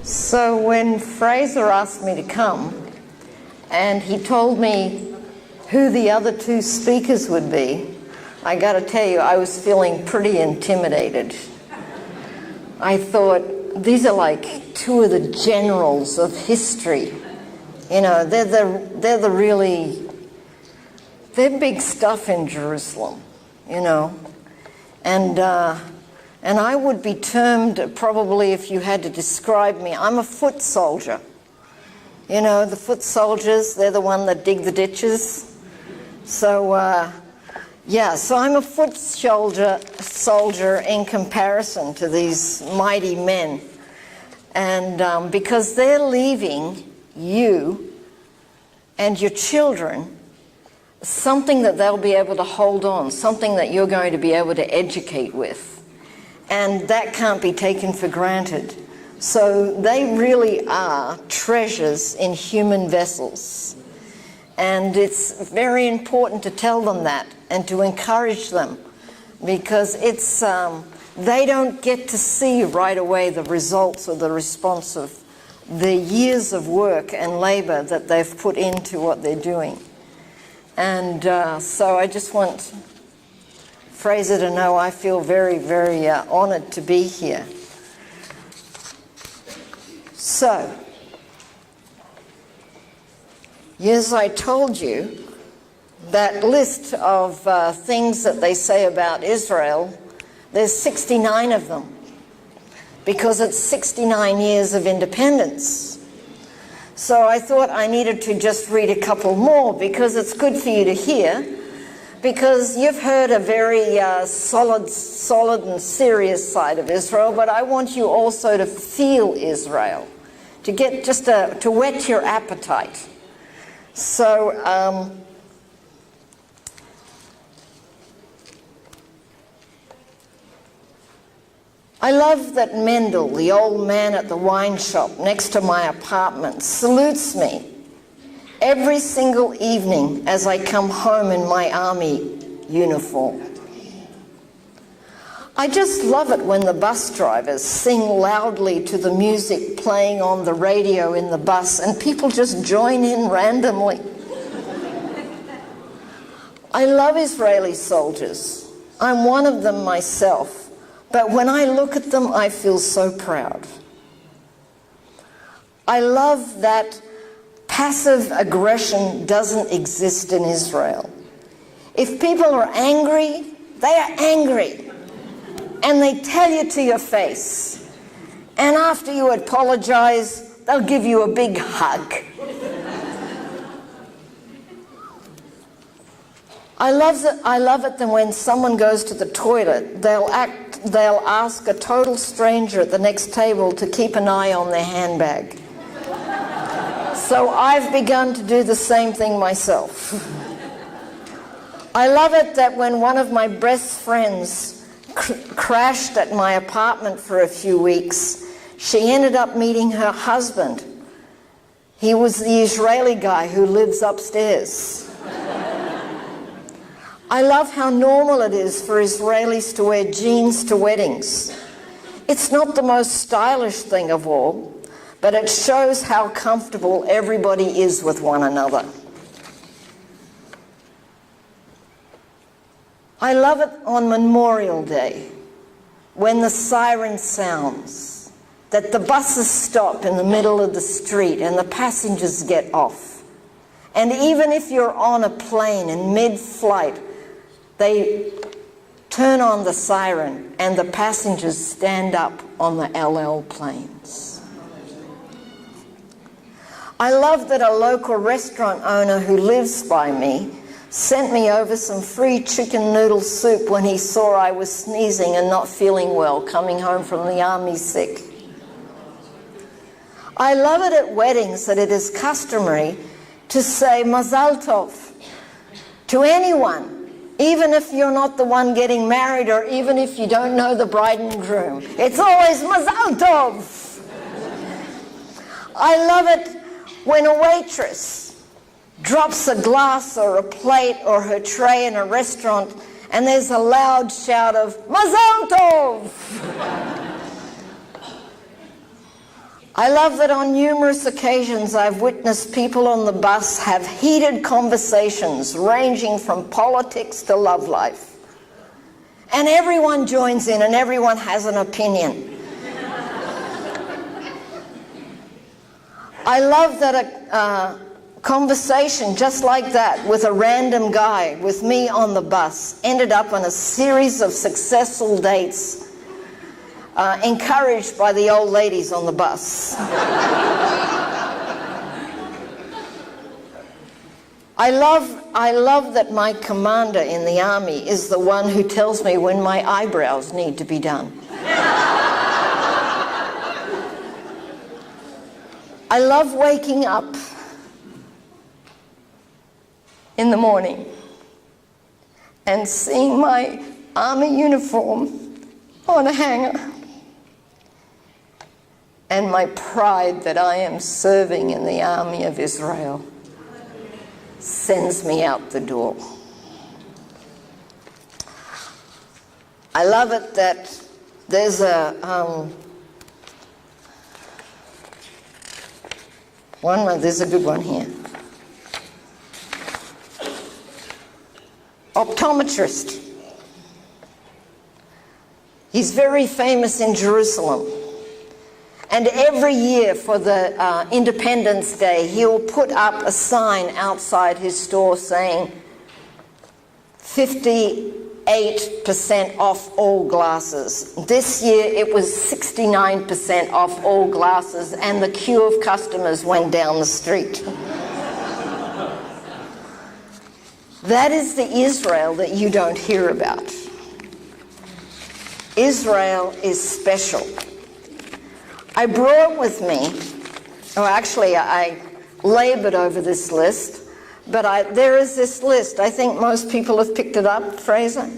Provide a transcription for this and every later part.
So when Fraser asked me to come, and he told me who the other two speakers would be, I got to tell you, I was feeling pretty intimidated. I thought, these are like two of the generals of history. You know, they're big stuff in Jerusalem, you know. And I would be termed, probably if you had to describe me, I'm a foot soldier. You know, the foot soldiers, they're the one that dig the ditches. So, yeah, so I'm a foot soldier in comparison to these mighty men. And because they're leaving you and your children something that they'll be able to hold on, something that you're going to be able to educate with. And that can't be taken for granted. So they really are treasures in human vessels. And it's very important to tell them that and to encourage them, because it's they don't get to see right away the results or the response of the years of work and labor that they've put into what they're doing. And so I just want Fraser to know I feel very, very honored to be here. So, yes, I told you that list of things that they say about Israel, there's 69 of them, because it's 69 years of independence. So I thought I needed to just read a couple more, because it's good for you to hear, because you've heard a very solid and serious side of Israel, but I want you also to feel Israel, to get just to whet your appetite. So I love that Mendel, the old man at the wine shop next to my apartment, salutes me every single evening as I come home in my army uniform. I just love it when the bus drivers sing loudly to the music playing on the radio in the bus and people just join in randomly. I love Israeli soldiers. I'm one of them myself. But when I look at them, I feel so proud. I love that passive aggression doesn't exist in Israel. If people are angry, they are angry. And they tell you to your face. And after you apologize, they'll give you a big hug. I love it that when someone goes to the toilet, they'll ask a total stranger at the next table to keep an eye on their handbag. So I've begun to do the same thing myself. I love it that when one of my best friends crashed at my apartment for a few weeks, she ended up meeting her husband. He was the Israeli guy who lives upstairs. I love how normal it is for Israelis to wear jeans to weddings. It's not the most stylish thing of all, but it shows how comfortable everybody is with one another. I love it on Memorial Day, when the siren sounds, that the buses stop in the middle of the street and the passengers get off. And even if you're on a plane in mid-flight, they turn on the siren and the passengers stand up on the LL planes. I love that a local restaurant owner who lives by me sent me over some free chicken noodle soup when he saw I was sneezing and not feeling well, coming home from the army sick. I love it at weddings that it is customary to say Mazal Tov to anyone, even if you're not the one getting married or even if you don't know the bride and groom. It's always Mazal Tov. I love it when a waitress drops a glass or a plate or her tray in a restaurant, and there's a loud shout of Mazal Tov! I love that on numerous occasions I've witnessed people on the bus have heated conversations ranging from politics to love life. And everyone joins in and everyone has an opinion. I love that a conversation just like that with a random guy with me on the bus ended up on a series of successful dates encouraged by the old ladies on the bus. I love that my commander in the army is the one who tells me when my eyebrows need to be done. I love waking up in the morning and seeing my army uniform on a hanger, and my pride that I am serving in the army of Israel sends me out the door. I love it that there's there's a good one here. Optometrist. He's very famous in Jerusalem. And every year for the Independence Day, he'll put up a sign outside his store saying 58% off all glasses. This year it was 69% off all glasses, and the queue of customers went down the street. That is the Israel that you don't hear about. Israel is special. I brought with me, I labored over this list, but there is this list. I think most people have picked it up, Fraser?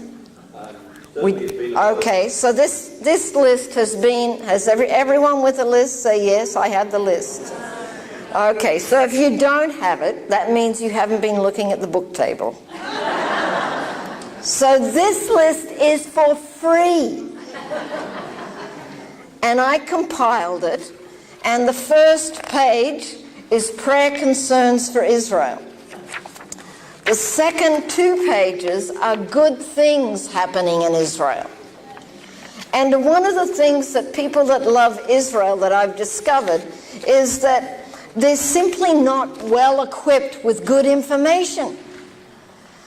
Okay, so this list has everyone with a list say yes, I have the list. Okay, so if you don't have it, that means you haven't been looking at the book table. So this list is for free. And I compiled it, and the first page is prayer concerns for Israel. The second 2 pages are good things happening in Israel. And one of the things that people that love Israel that I've discovered is that they're simply not well equipped with good information.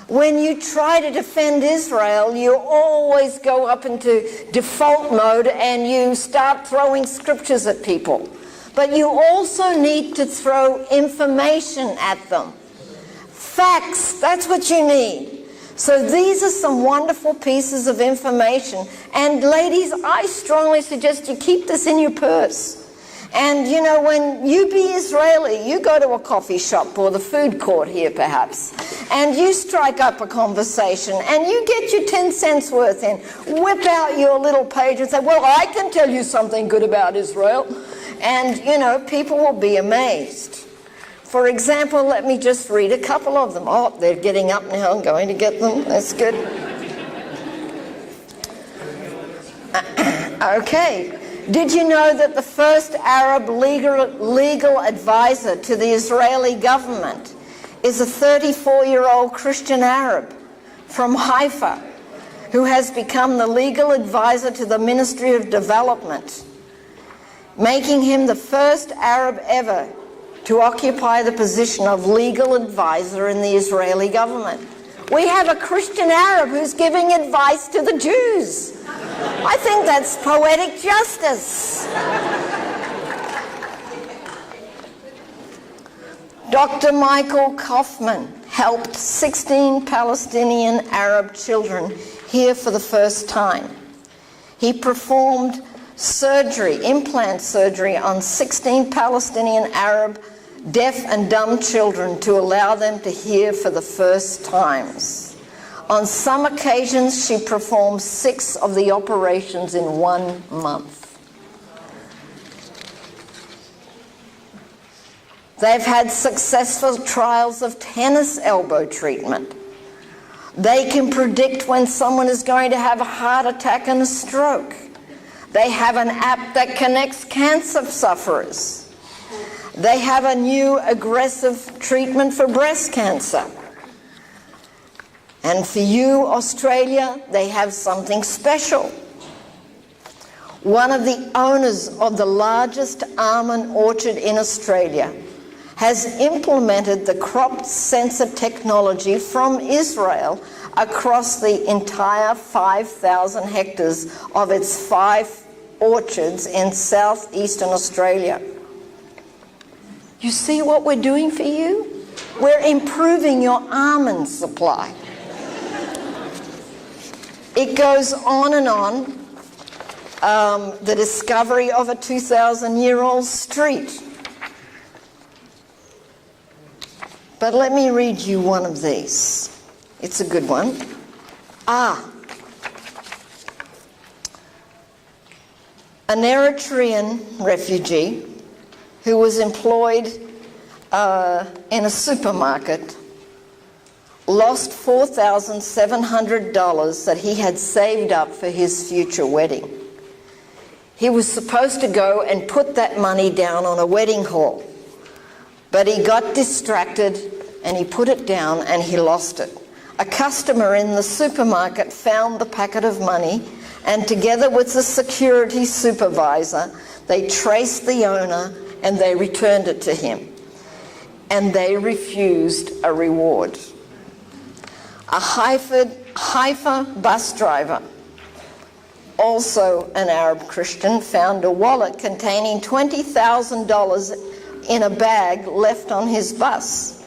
When you try to defend Israel, you always go up into default mode and you start throwing scriptures at people. But you also need to throw information at them. Facts, that's what you need. So these are some wonderful pieces of information. And ladies, I strongly suggest you keep this in your purse. And, you know, when you be Israeli, you go to a coffee shop or the food court here perhaps, and you strike up a conversation and you get your 10 cents worth in, whip out your little page and say, well, I can tell you something good about Israel. And, you know, people will be amazed. For example, let me just read a couple of them. Oh, they're getting up now. I'm going to get them. That's good. Okay. Did you know that the first Arab legal advisor to the Israeli government is a 34-year-old Christian Arab from Haifa who has become the legal advisor to the Ministry of Development, making him the first Arab ever to occupy the position of legal advisor in the Israeli government. We have a Christian Arab who's giving advice to the Jews. I think that's poetic justice. Dr. Michael Kaufman helped 16 Palestinian Arab children here for the first time. He performed implant surgery on 16 Palestinian Arab deaf and dumb children to allow them to hear for the first times. On some occasions, she performed 6 of the operations in 1 month. They've had successful trials of tennis elbow treatment. They can predict when someone is going to have a heart attack and a stroke. They have an app that connects cancer sufferers. They have a new aggressive treatment for breast cancer. And for you, Australia, they have something special. One of the owners of the largest almond orchard in Australia has implemented the crop sensor technology from Israel across the entire 5,000 hectares of its 5 orchards in southeastern Australia. You see what we're doing for you? We're improving your almond supply. It goes on and on. The discovery of a 2,000-year-old street. But let me read you one of these. It's a good one. An Eritrean refugee who was employed in a supermarket lost $4,700 that he had saved up for his future wedding. He was supposed to go and put that money down on a wedding hall, but he got distracted and he put it down and he lost it. A customer in the supermarket found the packet of money, and together with the security supervisor, they traced the owner and they returned it to him. And they refused a reward. A Haifa bus driver, also an Arab Christian, found a wallet containing $20,000 in a bag left on his bus.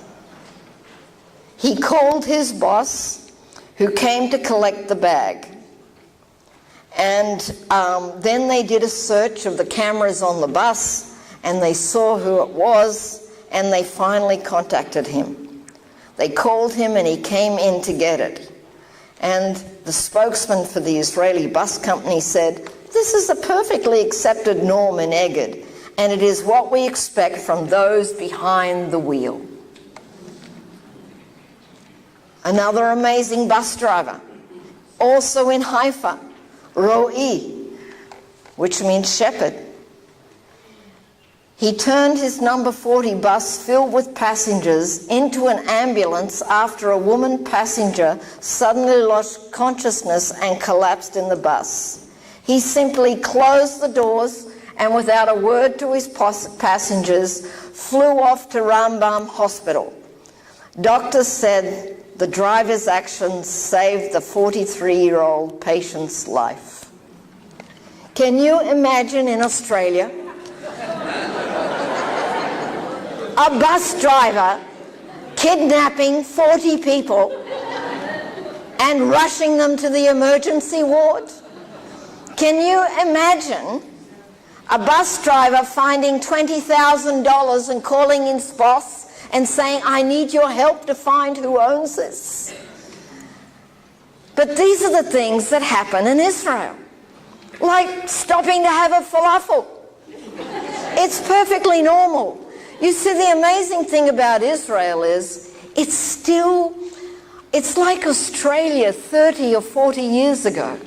He called his boss, who came to collect the bag. And then they did a search of the cameras on the bus, and they saw who it was, and they finally contacted him. They called him and he came in to get it. And the spokesman for the Israeli bus company said, "This is a perfectly accepted norm in Egged, and it is what we expect from those behind the wheel." Another amazing bus driver, also in Haifa, Ro'i, which means shepherd. He turned his number 40 bus filled with passengers into an ambulance after a woman passenger suddenly lost consciousness and collapsed in the bus. He simply closed the doors and without a word to his passengers flew off to Rambam Hospital. Doctors said the driver's actions saved the 43-year-old patient's life. Can you imagine in Australia a bus driver kidnapping 40 people and rushing them to the emergency ward? Can you imagine a bus driver finding $20,000 and calling his boss and saying, "I need your help to find who owns this"? But these are the things that happen in Israel. Like stopping to have a falafel. It's perfectly normal. You see, the amazing thing about Israel is it's like Australia 30 or 40 years ago.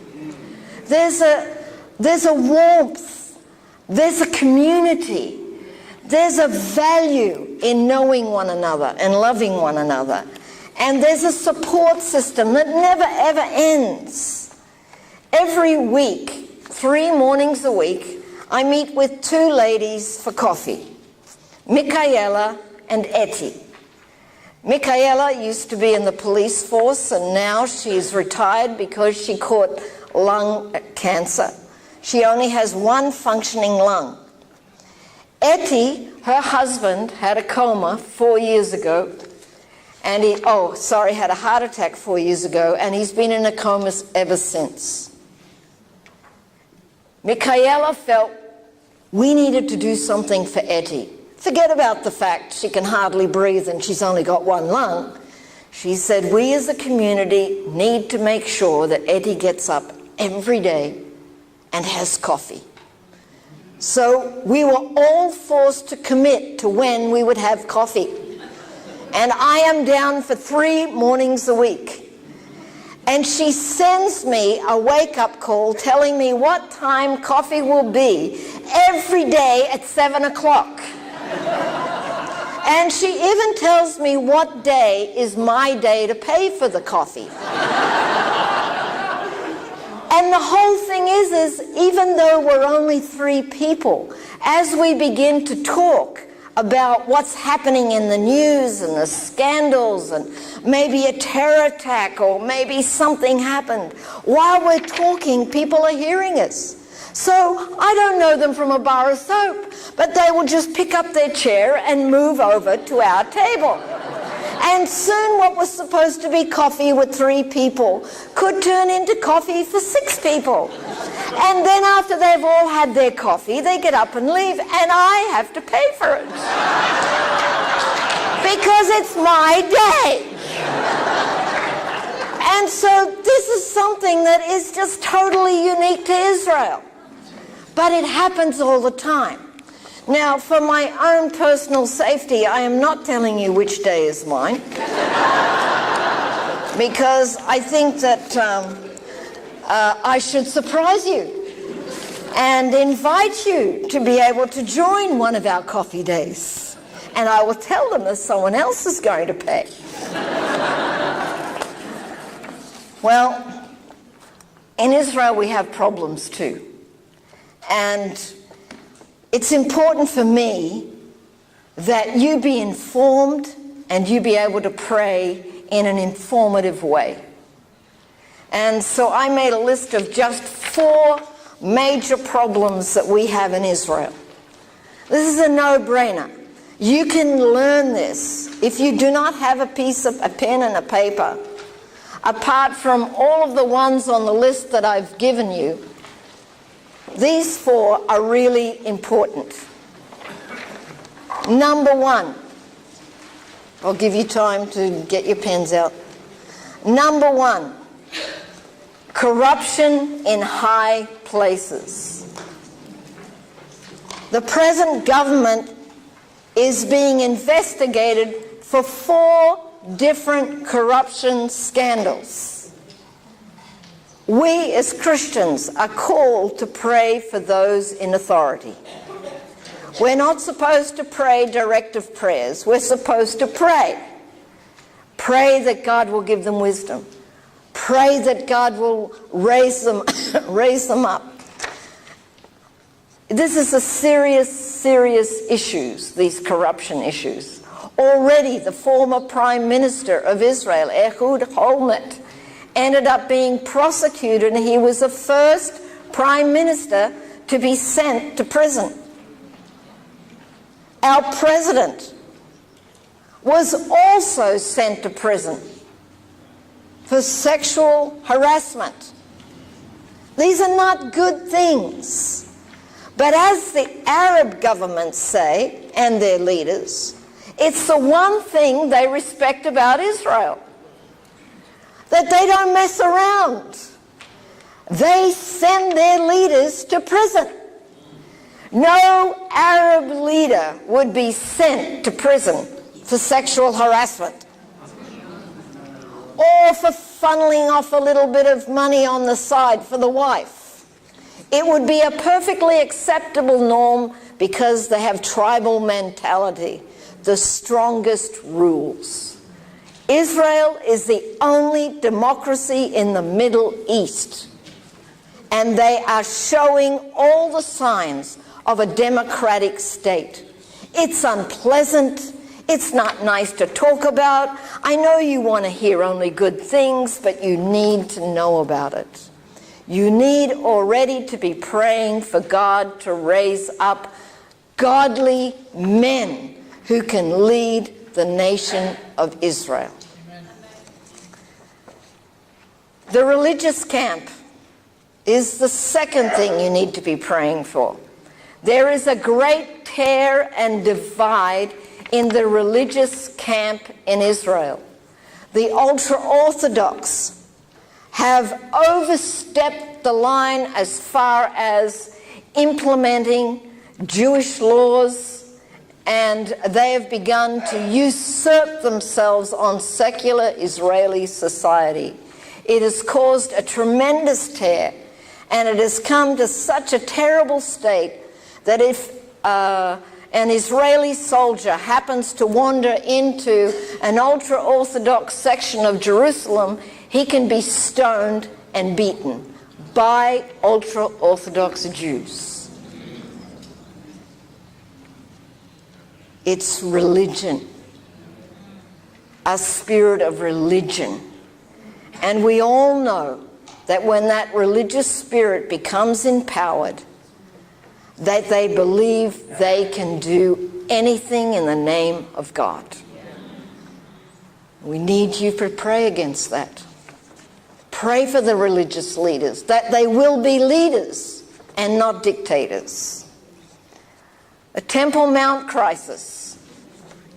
There's a warmth, there's a community, there's a value in knowing one another and loving one another. And there's a support system that never ever ends. Every week, 3 mornings a week, I meet with 2 ladies for coffee. Michaela and Etty. Michaela used to be in the police force and now she's retired because she caught lung cancer. She only has 1 functioning lung. Etty, her husband, had a coma 4 years ago and had a heart attack 4 years ago, and he's been in a coma ever since. Michaela felt we needed to do something for Etty. Forget about the fact she can hardly breathe and she's only got 1 lung. She said, we as a community need to make sure that Etty gets up every day and has coffee. So we were all forced to commit to when we would have coffee. And I am down for 3 mornings a week. And she sends me a wake-up call telling me what time coffee will be every day at 7 o'clock. And she even tells me what day is my day to pay for the coffee. And the whole thing is even though we're only 3 people, as we begin to talk about what's happening in the news and the scandals and maybe a terror attack or maybe something happened, while we're talking, people are hearing us. So I don't know them from a bar of soap, but they will just pick up their chair and move over to our table. And soon what was supposed to be coffee with 3 people could turn into coffee for 6 people. And then after they've all had their coffee, they get up and leave, and I have to pay for it. Because it's my day. And so this is something that is just totally unique to Israel. But it happens all the time. Now, for my own personal safety, I am not telling you which day is mine. Because I think that I should surprise you and invite you to be able to join one of our coffee days. And I will tell them that someone else is going to pay. Well, in Israel we have problems too. And it's important for me that you be informed and you be able to pray in an informative way. And so I made a list of just 4 major problems that we have in Israel. This is a no-brainer. You can learn this if you do not have a pen and a paper. Apart from all of the ones on the list that I've given you, these 4 are really important. Number 1, I'll give you time to get your pens out. Number 1, corruption in high places. The present government is being investigated for 4 different corruption scandals. We as Christians are called to pray for those in authority. We're not supposed to pray directive prayers. We're supposed to pray. Pray that God will give them wisdom. Pray that God will raise them up. This is a serious issues, these corruption issues. Already the former Prime Minister of Israel, Ehud Olmert, ended up being prosecuted, and he was the first Prime Minister to be sent to prison. Our President was also sent to prison for sexual harassment. These are not good things. But as the Arab governments say, and their leaders, it's the one thing they respect about Israel, that they don't mess around. They send their leaders to prison. No Arab leader would be sent to prison for sexual harassment or for funneling off a little bit of money on the side for the wife. It would be a perfectly acceptable norm because they have tribal mentality, the strongest rules. Israel is the only democracy in the Middle East, and they are showing all the signs of a democratic state. It's unpleasant. It's not nice to talk about. I know you want to hear only good things, but you need to know about it. You need already to be praying for God to raise up godly men who can lead the nation of Israel. Amen. The religious camp is the second thing you need to be praying for. There is a great tear and divide in the religious camp in Israel. The ultra-Orthodox have overstepped the line as far as implementing Jewish laws, and they have begun to usurp themselves on secular Israeli society. It has caused a tremendous tear, and it has come to such a terrible state that if an Israeli soldier happens to wander into an ultra-Orthodox section of Jerusalem, he can be stoned and beaten by ultra-Orthodox Jews. It's religion, a spirit of religion. And we all know that when that religious spirit becomes empowered, that they believe they can do anything in the name of God. We need you to pray against that. Pray for the religious leaders, that they will be leaders and not dictators. A Temple Mount crisis.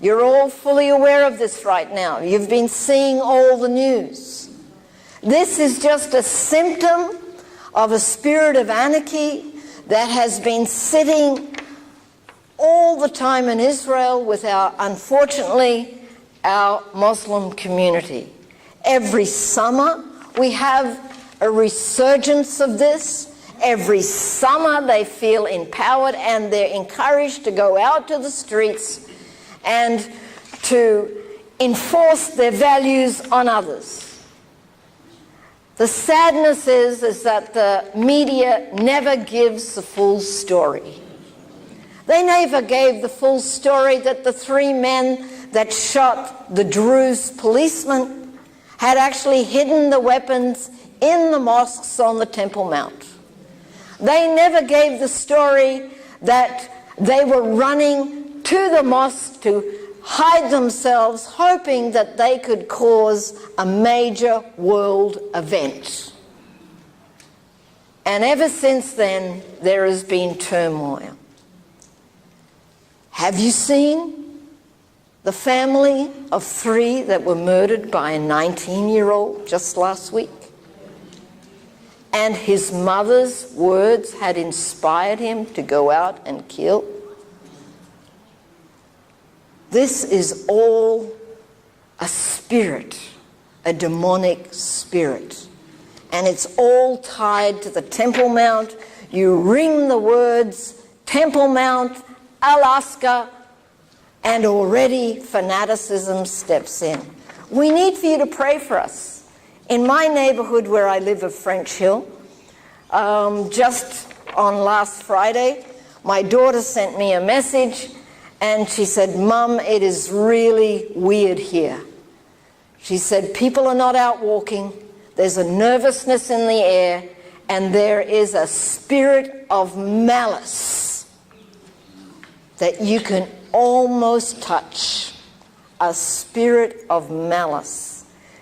You're all fully aware of this right now. You've been seeing all the news. This is just a symptom of a spirit of anarchy that has been sitting all the time in Israel with unfortunately, our Muslim community. Every summer we have a resurgence of this. Every summer they feel empowered and they're encouraged to go out to the streets and to enforce their values on others. The sadness is that the media never gives the full story. They never gave the full story that the 3 men that shot the Druze policeman had actually hidden the weapons in the mosques on the Temple Mount. They never gave the story that they were running to the mosque to hide themselves, hoping that they could cause a major world event. And ever since then, there has been turmoil. Have you seen the family of 3 that were murdered by a 19-year-old just last week? And his mother's words had inspired him to go out and kill? This is all a spirit, a demonic spirit. And it's all tied to the Temple Mount. You ring the words Temple Mount, Alaska, and already fanaticism steps in. We need for you to pray for us. In my neighborhood where I live of French Hill, just on last Friday, my daughter sent me a message and she said, "Mum, it is really weird here." She said, "People are not out walking, there's a nervousness in the air, and there is a spirit of malice that you can almost touch, a spirit of malice."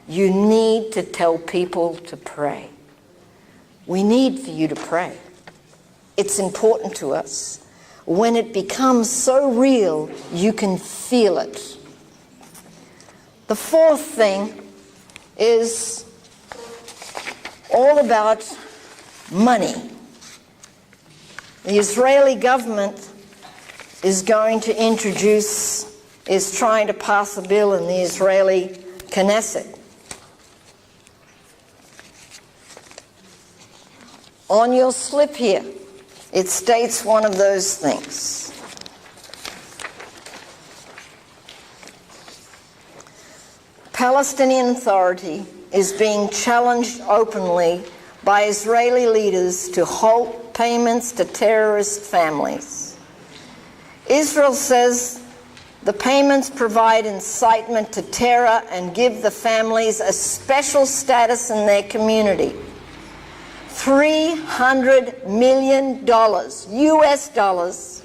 You need to tell people to pray. We need for you to pray. It's important to us. When it becomes so real, you can feel it. The 4th thing is all about money. The Israeli government is trying to pass a bill in the Israeli Knesset. On your slip here, it states one of those things. Palestinian Authority is being challenged openly by Israeli leaders to halt payments to terrorist families. Israel says the payments provide incitement to terror and give the families a special status in their community. $300 million, US dollars,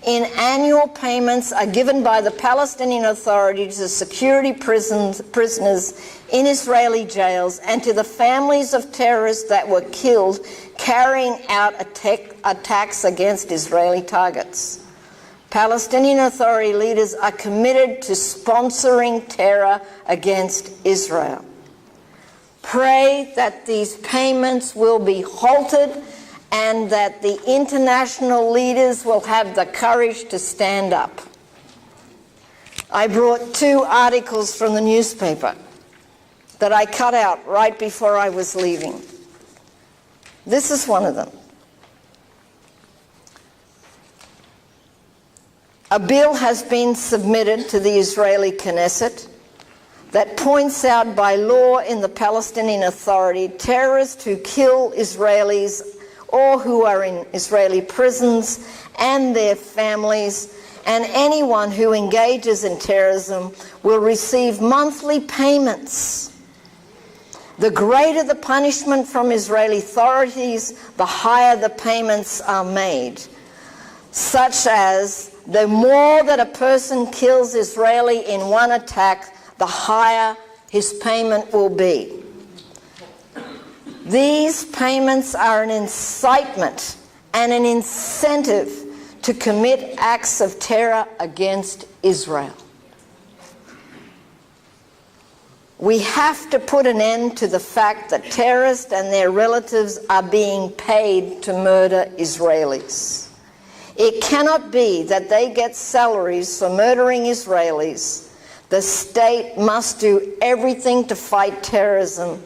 in annual payments are given by the Palestinian Authority to security prisoners in Israeli jails and to the families of terrorists that were killed carrying out attacks against Israeli targets. Palestinian Authority leaders are committed to sponsoring terror against Israel. Pray that these payments will be halted and that the international leaders will have the courage to stand up. I brought 2 articles from the newspaper that I cut out right before I was leaving. This is one of them. A bill has been submitted to the Israeli Knesset that points out by law in the Palestinian Authority terrorists who kill Israelis or who are in Israeli prisons and their families, and anyone who engages in terrorism will receive monthly payments. The greater the punishment from Israeli authorities, the higher the payments are made, such as the more that a person kills Israeli in one attack, the higher his payment will be. These payments are an incitement and an incentive to commit acts of terror against Israel. We have to put an end to the fact that terrorists and their relatives are being paid to murder Israelis. It cannot be that they get salaries for murdering Israelis. The state must do everything to fight terrorism,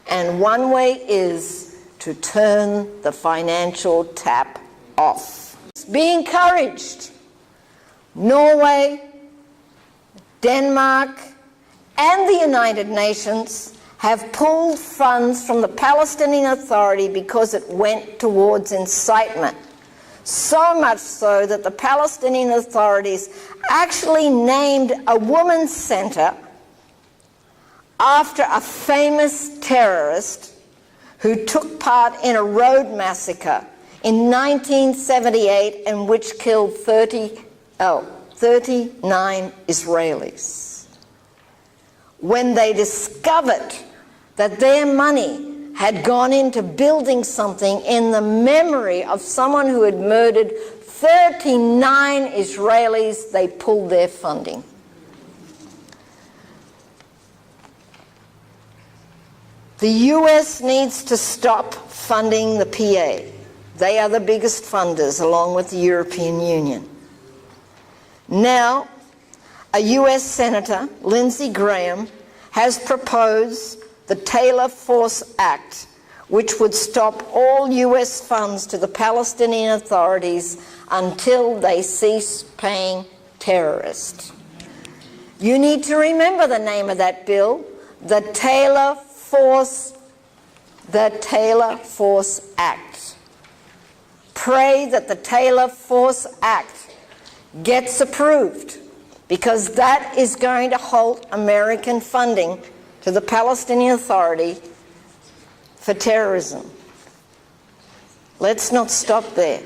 and one way is to turn the financial tap off. Be encouraged. Norway, Denmark, and the United Nations have pulled funds from the Palestinian Authority because it went towards incitement. So much so that the Palestinian authorities actually named a women's center after a famous terrorist who took part in a road massacre in 1978 in which killed 39 Israelis. When they discovered that their money had gone into building something in the memory of someone who had murdered 39 Israelis, they pulled their funding. The US needs to stop funding the PA. They are the biggest funders, along with the European Union. Now, a US Senator, Lindsey Graham, has proposed the Taylor Force Act, which would stop all US funds to the Palestinian authorities until they cease paying terrorists. You need to remember the name of that bill, the Taylor Force Act. Pray that the Taylor Force Act gets approved, because that is going to halt American funding to the Palestinian Authority for terrorism. Let's not stop there.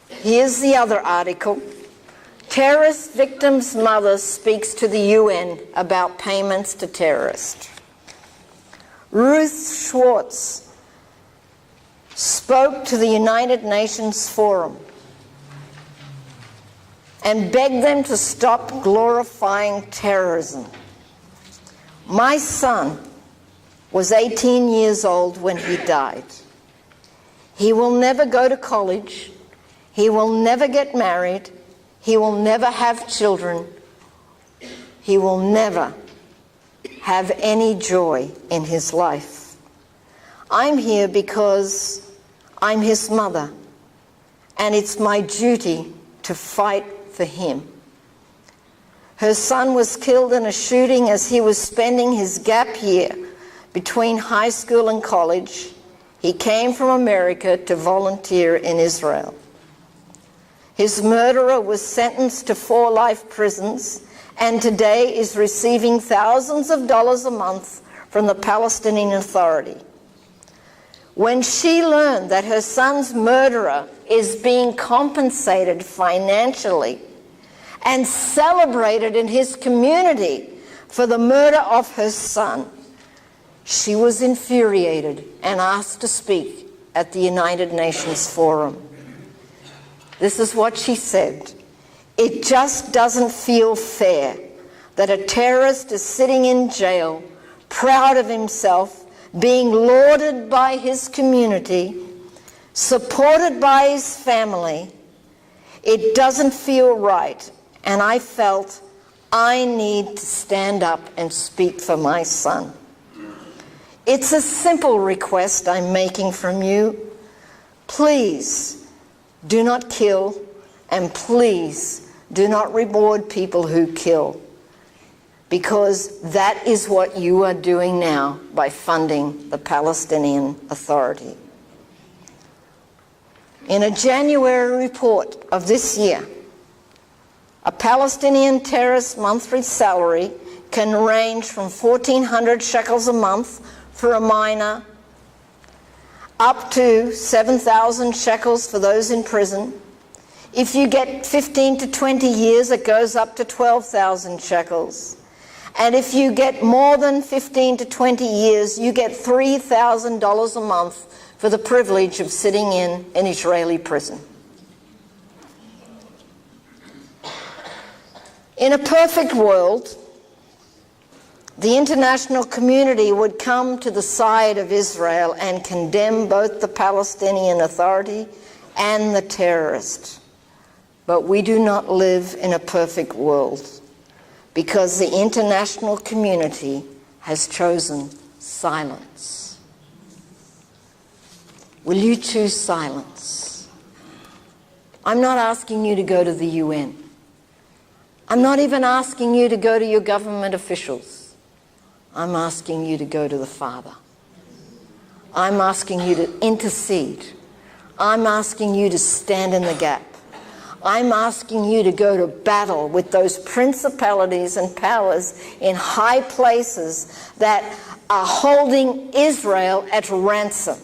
Here's the other article. Terrorist victims' mother speaks to the UN about payments to terrorists. Ruth Schwartz spoke to the United Nations Forum and begged them to stop glorifying terrorism. My son was 18 years old when he died. He will never go to college. He will never get married. He will never have children. He will never have any joy in his life. I'm here because I'm his mother, and it's my duty to fight for him. Her son was killed in a shooting as he was spending his gap year between high school and college. He came from America to volunteer in Israel. His murderer was sentenced to 4 life prisons and today is receiving thousands of dollars a month from the Palestinian Authority. When she learned that her son's murderer is being compensated financially and celebrated in his community for the murder of her son, she was infuriated and asked to speak at the United Nations Forum. This is what she said. It just doesn't feel fair that a terrorist is sitting in jail, proud of himself, being lauded by his community, supported by his family, it doesn't feel right. And I felt I need to stand up and speak for my son. It's a simple request I'm making from you. Please do not kill, and please do not reward people who kill, because that is what you are doing now by funding the Palestinian Authority. In a January report of this year, a Palestinian terrorist's monthly salary can range from 1,400 shekels a month for a minor, up to 7,000 shekels for those in prison. If you get 15 to 20 years, it goes up to 12,000 shekels. And if you get more than 15 to 20 years, you get $3,000 a month for the privilege of sitting in an Israeli prison. In a perfect world, the international community would come to the side of Israel and condemn both the Palestinian Authority and the terrorist. But we do not live in a perfect world, because the international community has chosen silence. Will you choose silence? I'm not asking you to go to the UN. I'm not even asking you to go to your government officials. I'm asking you to go to the Father. I'm asking you to intercede. I'm asking you to stand in the gap. I'm asking you to go to battle with those principalities and powers in high places that are holding Israel at ransom.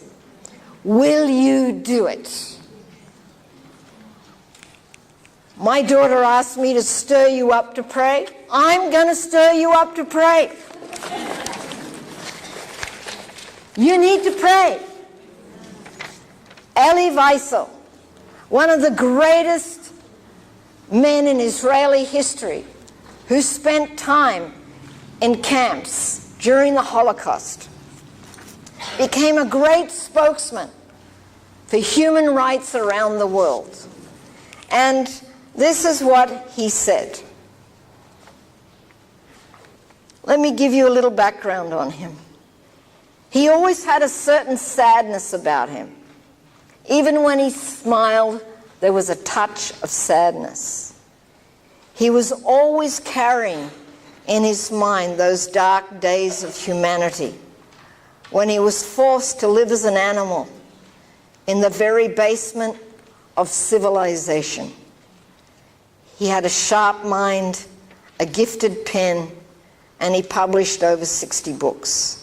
Will you do it? My daughter asked me to stir you up to pray. I'm going to stir you up to pray. You need to pray. Elie Wiesel, one of the greatest men in Israeli history, who spent time in camps during the Holocaust, became a great spokesman for human rights around the world. And this is what he said. Let me give you a little background on him. He always had a certain sadness about him. Even when he smiled, there was a touch of sadness. He was always carrying in his mind those dark days of humanity, when he was forced to live as an animal in the very basement of civilization. He had a sharp mind, a gifted pen, and he published over 60 books.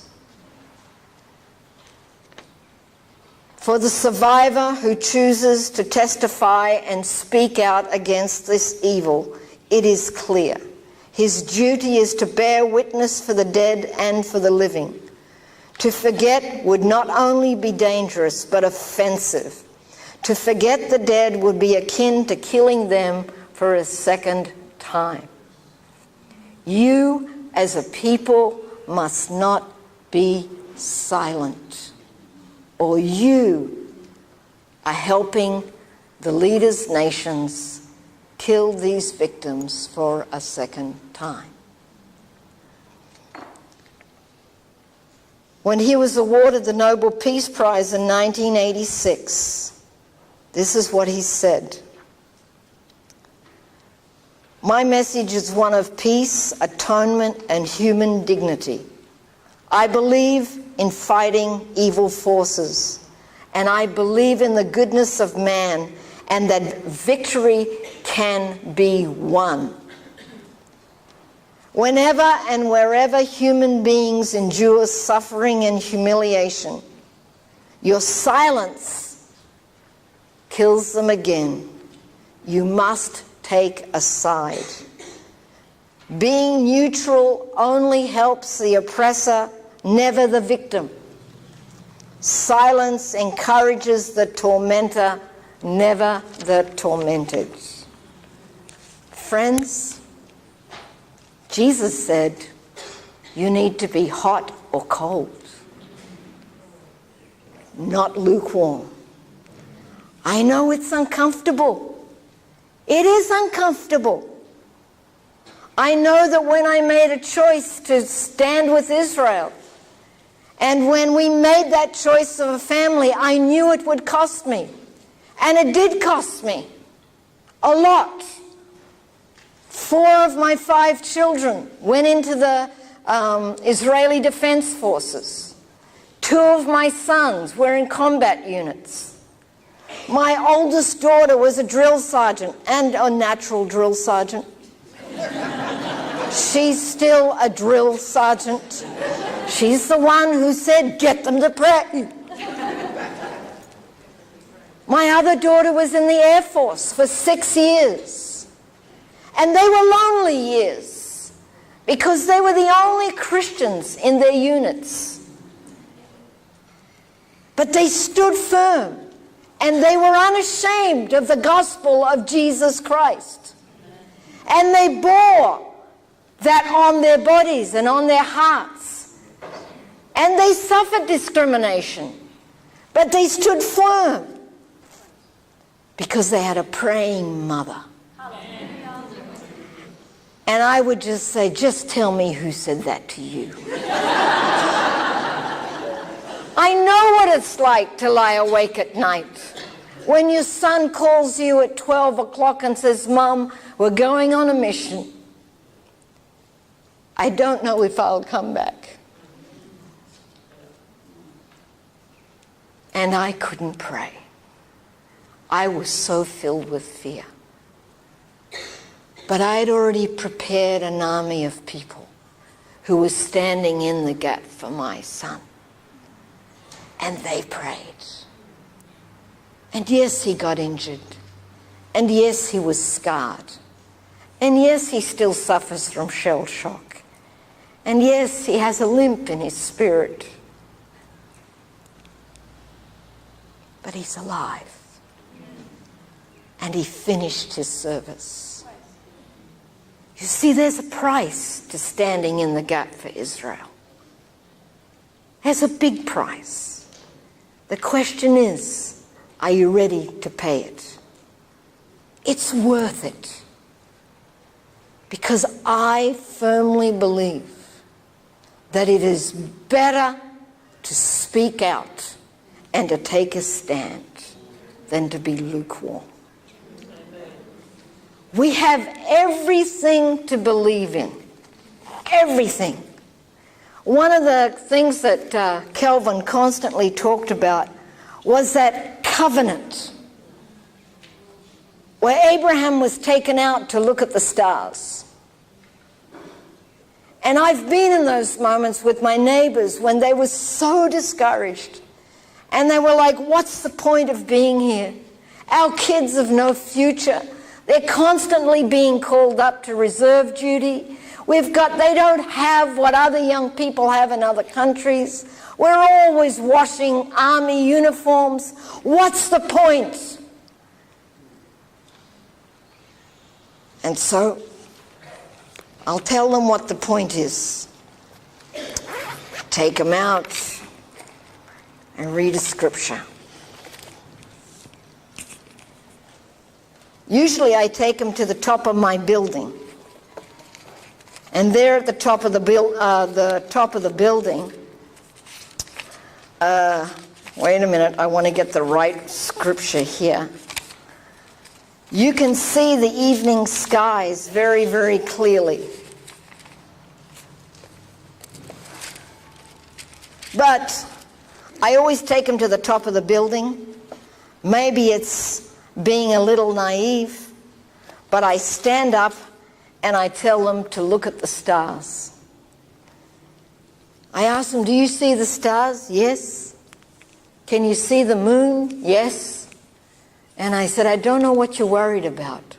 For the survivor who chooses to testify and speak out against this evil, it is clear. His duty is to bear witness for the dead and for the living. To forget would not only be dangerous, but offensive. To forget the dead would be akin to killing them for a second time. You, as a people, must not be silent, or you are helping the leaders' nations kill these victims for a second time. When he was awarded the Nobel Peace Prize in 1986, this is what he said. My message is one of peace, atonement, and human dignity. I believe in fighting evil forces, and I believe in the goodness of man, and that victory can be won. Whenever and wherever human beings endure suffering and humiliation, your silence kills them again. You must take a side. Being neutral only helps the oppressor, never the victim. Silence encourages the tormentor, never the tormented. Friends, Jesus said, you need to be hot or cold, not lukewarm. I know it's uncomfortable. It is uncomfortable. I know that when I made a choice to stand with Israel, and when we made that choice of a family, I knew it would cost me. And it did cost me a lot. 4 of my 5 children went into the Israeli Defense Forces. 2 of my sons were in combat units. My oldest daughter was a drill sergeant, and a natural drill sergeant. She's still a drill sergeant. She's the one who said, "Get them to pray." My other daughter was in the Air Force for 6 years. And they were lonely years because they were the only Christians in their units. But they stood firm and they were unashamed of the gospel of Jesus Christ. And they bore that on their bodies and on their hearts. And they suffered discrimination, but they stood firm because they had a praying mother. And I would just say, just tell me who said that to you. I know what it's like to lie awake at night when your son calls you at 12 o'clock and says, "Mom, we're going on a mission. I don't know if I'll come back." And I couldn't pray. I was so filled with fear. But I had already prepared an army of people who were standing in the gap for my son. And they prayed. And yes, he got injured. And yes, he was scarred. And yes, he still suffers from shell shock. And yes, he has a limp in his spirit. But he's alive. And he finished his service. You see, there's a price to standing in the gap for Israel. There's a big price. The question is, are you ready to pay it? It's worth it. Because I firmly believe that it is better to speak out and to take a stand than to be lukewarm. We have everything to believe in. Everything. One of the things that Calvin constantly talked about was that covenant, where Abraham was taken out to look at the stars. And I've been in those moments with my neighbors when they were so discouraged. And they were like, "What's the point of being here? Our kids have no future. They're constantly being called up to reserve duty. They don't have what other young people have in other countries. We're always washing army uniforms. What's the point?" And so I'll tell them what the point is. Take them out and read a scripture. Usually I take them to the top of my building. And there at the top of the building, wait a minute, I want to get the right scripture here. You can see the evening skies very, very clearly. But I always take them to the top of the building. Maybe it's being a little naive, but I stand up and I tell them to look at the stars. I ask them, "Do you see the stars?" "Yes." "Can you see the moon?" "Yes." And I said, "I don't know what you're worried about,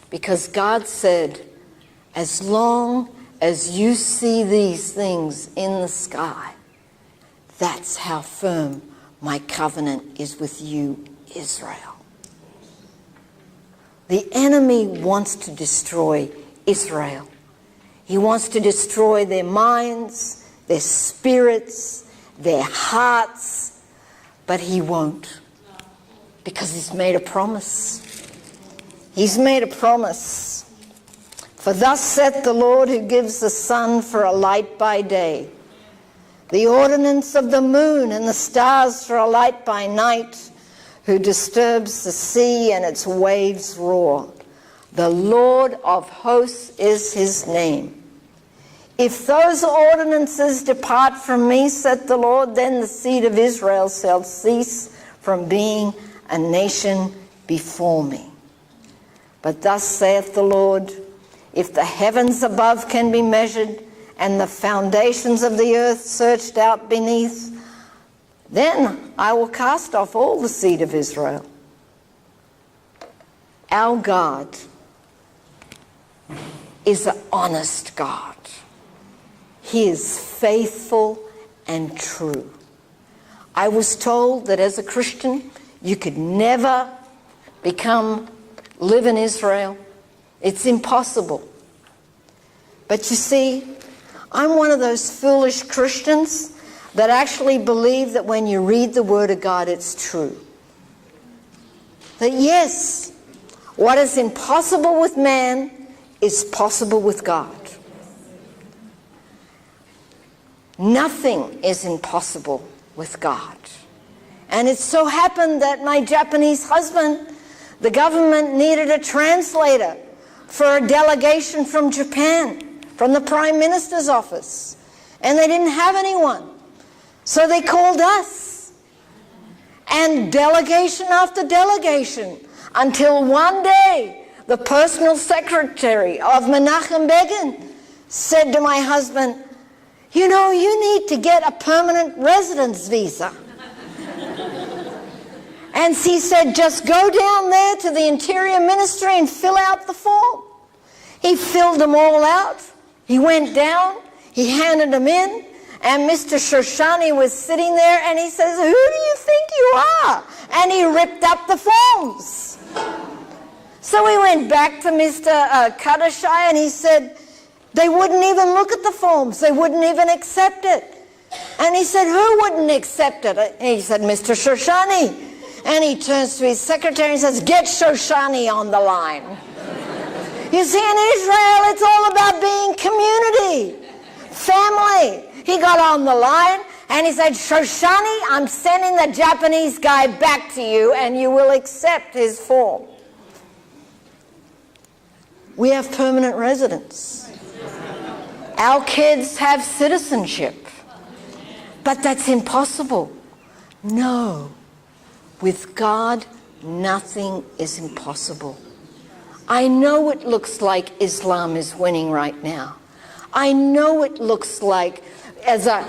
because God said, as long as you see these things in the sky, that's how firm my covenant is with you, Israel." The enemy wants to destroy Israel. He wants to destroy their minds, their spirits, their hearts, but he won't. Because he's made a promise. He's made a promise. For thus saith the Lord, who gives the sun for a light by day, the ordinance of the moon and the stars for a light by night, who disturbs the sea and its waves roar. The Lord of hosts is his name. If those ordinances depart from me, saith the Lord, then the seed of Israel shall cease from being a nation before me. But thus saith the Lord, if the heavens above can be measured, and the foundations of the earth searched out beneath, then I will cast off all the seed of Israel. Our God is an honest God. He is faithful and true. I was told that as a Christian, you could never live in Israel. It's impossible. But you see, I'm one of those foolish Christians that actually believe that when you read the Word of God, it's true. That yes, what is impossible with man is possible with God. Nothing is impossible with God. And it so happened that my Japanese husband, the government needed a translator for a delegation from Japan, from the Prime Minister's office. And they didn't have anyone. So they called us. And delegation after delegation, until one day, the personal secretary of Menachem Begin said to my husband, you know, you need to get a permanent residence visa. And he said, just go down there to the Interior Ministry and fill out the form. He filled them all out. He went down, he handed them in, and Mr. Shoshani was sitting there, and he says, who do you think you are? And he ripped up the forms. So we went back to Mr. Kadashai, and he said, they wouldn't even look at the forms. They wouldn't even accept it. And he said, who wouldn't accept it? And he said, Mr. Shoshani. And he turns to his secretary and says, get Shoshani on the line. You see, in Israel, it's all about being community, family. He got on the line and he said, Shoshani, I'm sending the Japanese guy back to you and you will accept his form. We have permanent residence. Our kids have citizenship. But that's impossible. No. With God, nothing is impossible. I know it looks like Islam is winning right now. I know it looks like as a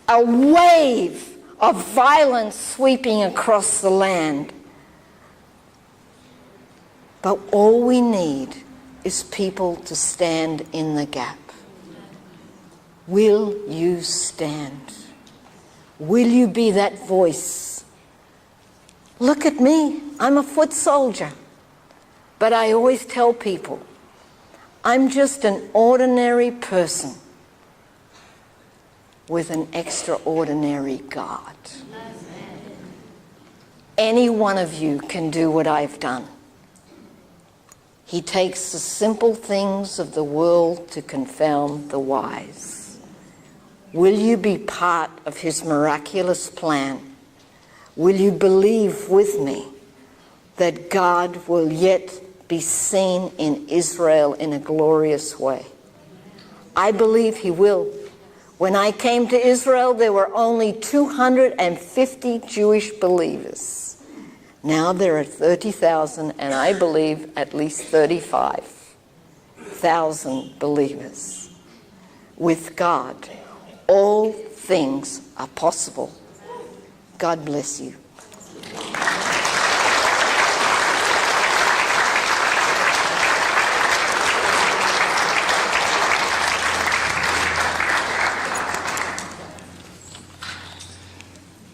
wave of violence sweeping across the land. But all we need is people to stand in the gap. Will you stand? Will you be that voice? Look at me. I'm a foot soldier. But I always tell people, I'm just an ordinary person with an extraordinary God. Any one of you can do what I've done. He takes the simple things of the world to confound the wise. Will you be part of his miraculous plan? Will you believe with me that God will yet be seen in Israel in a glorious way? I believe he will. When I came to Israel, there were only 250 Jewish believers. Now there are 30,000, and I believe at least 35,000 believers. With God, all things are possible. God bless you.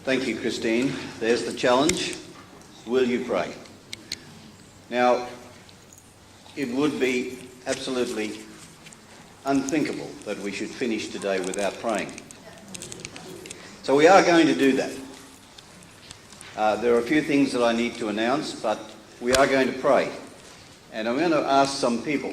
Thank you, Christine. There's the challenge. Will you pray? Now, it would be absolutely unthinkable that we should finish today without praying. So we are going to do that. There are a few things that I need to announce, but we are going to pray. And I'm going to ask some people